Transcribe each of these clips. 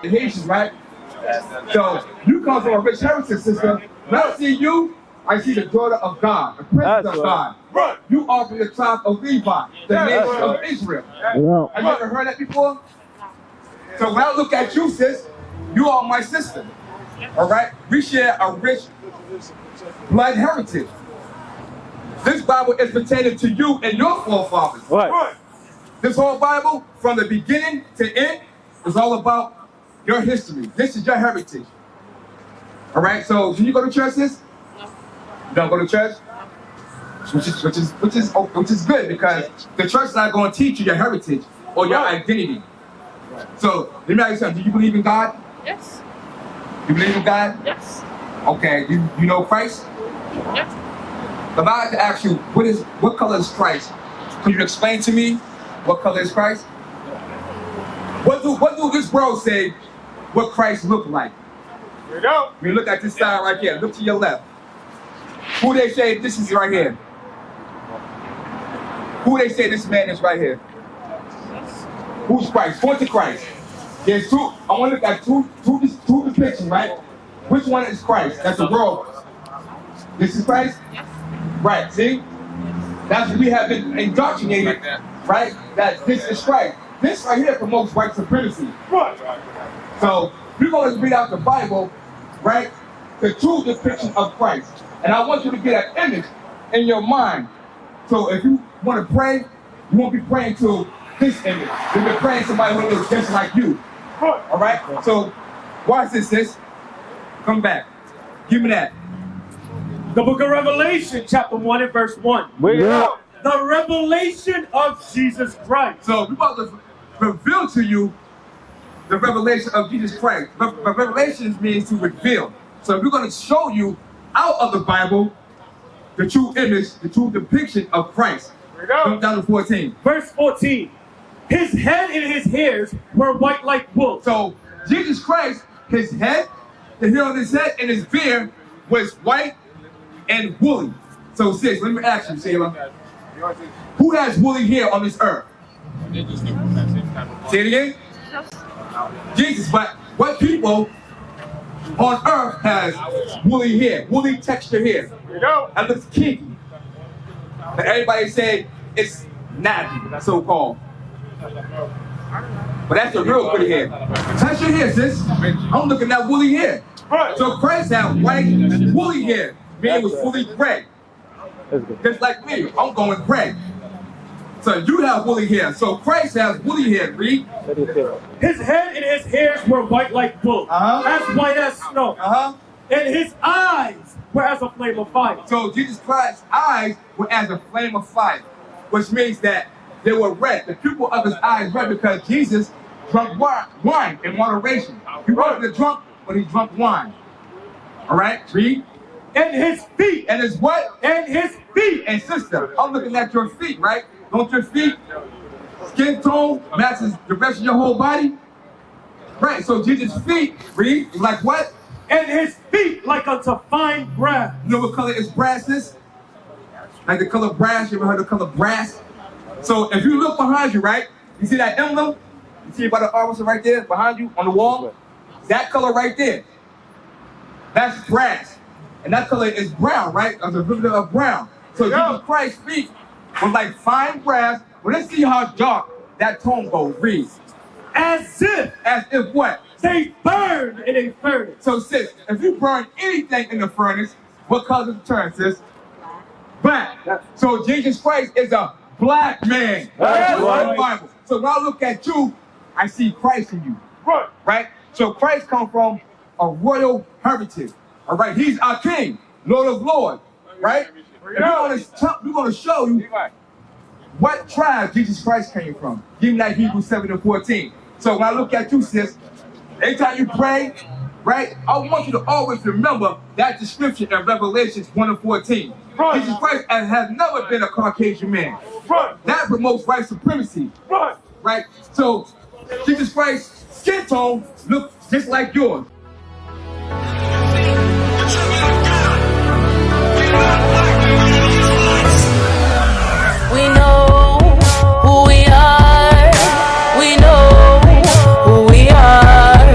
the Haitians, right? So you come from a rich heritage system. When I see you, I see the daughter of God, the princess of God. Right. You are from the tribe of Levi, the nation of Israel. Have you ever heard that before? So when I look at you, sis, you are my sister. All right? We share a rich blood heritage. This Bible is pertaining to you and your forefathers. Right. This whole Bible, from the beginning to end, is all about your history. This is your heritage. All right? So, do you go to church, sis? You don't go to church? Which is good, because the church is not going to teach you your heritage or your identity. So, let me ask you something. Do you believe in God? Yes. You believe in God? Yes. Okay. You know Christ? Yes. If I had to ask you, what color is Christ? Can you explain to me what color is Christ? What do this world say what Christ looked like? Here we go. When you look at this side right here, look to your left. Who they say this is right here? Who they say this man is right here? Who's Christ? Point to Christ. There's two. I want to look at two depictions, right? Which one is Christ? That's the world. This is Christ? Yes. Right, see? That's what we have been indoctrinated, right? That this is Christ. This right here promotes white supremacy. Right. So we're going to read out the Bible, right? The true depiction of Christ. And I want you to get an image in your mind. So if you want to pray, you won't be praying to this image. You'll be praying to somebody who looks just like you. All right? So watch this, sis. Come back. Give me that. The book of Revelation, chapter 1 and verse 1. The revelation of Jesus Christ. So we're about to reveal to you the revelation of Jesus Christ. Revelation means to reveal. So we're going to show you out of the Bible the true image, the true depiction of Christ. Here we go. Come down to 14. Verse 14. His head and his hairs were white like wool. So Jesus Christ, his head, the hair on his head and his beard was white and woolly. So sis, let me ask you, Sailor. Who has woolly hair on this earth? Say it again? Jesus, but what people on earth has woolly hair, woolly texture hair? Here we go. That looks kinky. But everybody say it's nappy, so-called. But that's the real pretty hair. Touch your hair, sis. I'm looking at woolly hair. So Christ had white, woolly hair. Man was fully gray. Just like me, I'm going gray. So you have woolly hair. So Christ has woolly hair, read. His head and his hairs were white like wool, as white as snow. And his eyes were as a flame of fire. So Jesus Christ's eyes were as a flame of fire, which means that they were red. The pupil of his eyes red because Jesus drank wine in moderation. He wasn't drunk, but he drank wine. All right, read. And his feet. And his what? And his feet. And sister, I'm looking at your feet, right? Don't your feet, skin tone matches the rest of your whole body? Right, so Jesus' feet, read, like what? And his feet like unto fine brass. You know what color is brass is? Like the color brass, you ever heard the color brass? So if you look behind you, right? You see that emblem? You see about the officer right there behind you on the wall? That color right there. That's brass. And that color is brown, right? As a derivative of brown. So Jesus Christ's feet was like fine brass. Well, let's see how dark that tone goes. Read. As if what? They burn in a furnace. So sis, if you burn anything in the furnace, what color does it turn, sis? Black. So Jesus Christ is a black man. That's the Bible. So when I look at you, I see Christ in you. Right? So Christ comes from a royal heritage. All right, he's our king, Lord of Lords, right? We're going to show you what tribe Jesus Christ came from. Give me that Hebrews 7 and 14. So when I look at you, sis, anytime you pray, right, I want you to always remember that description in Revelations 1 and 14. Jesus Christ has never been a Caucasian man. That promotes white supremacy. Right? So Jesus Christ's skin tone looks just like yours. We know who we are. We know who we are.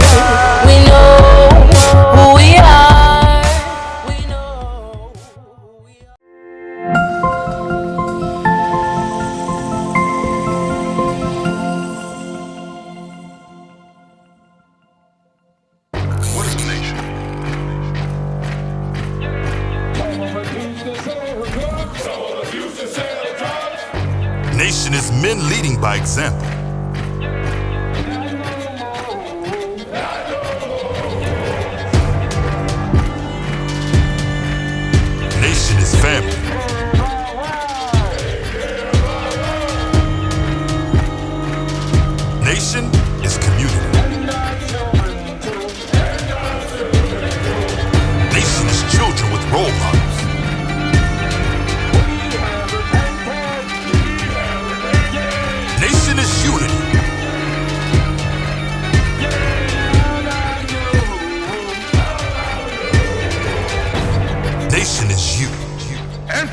Nation is men leading by example. Nation is family. Nation is community. Nation is children with role models. Nation is unity. Nation is you. And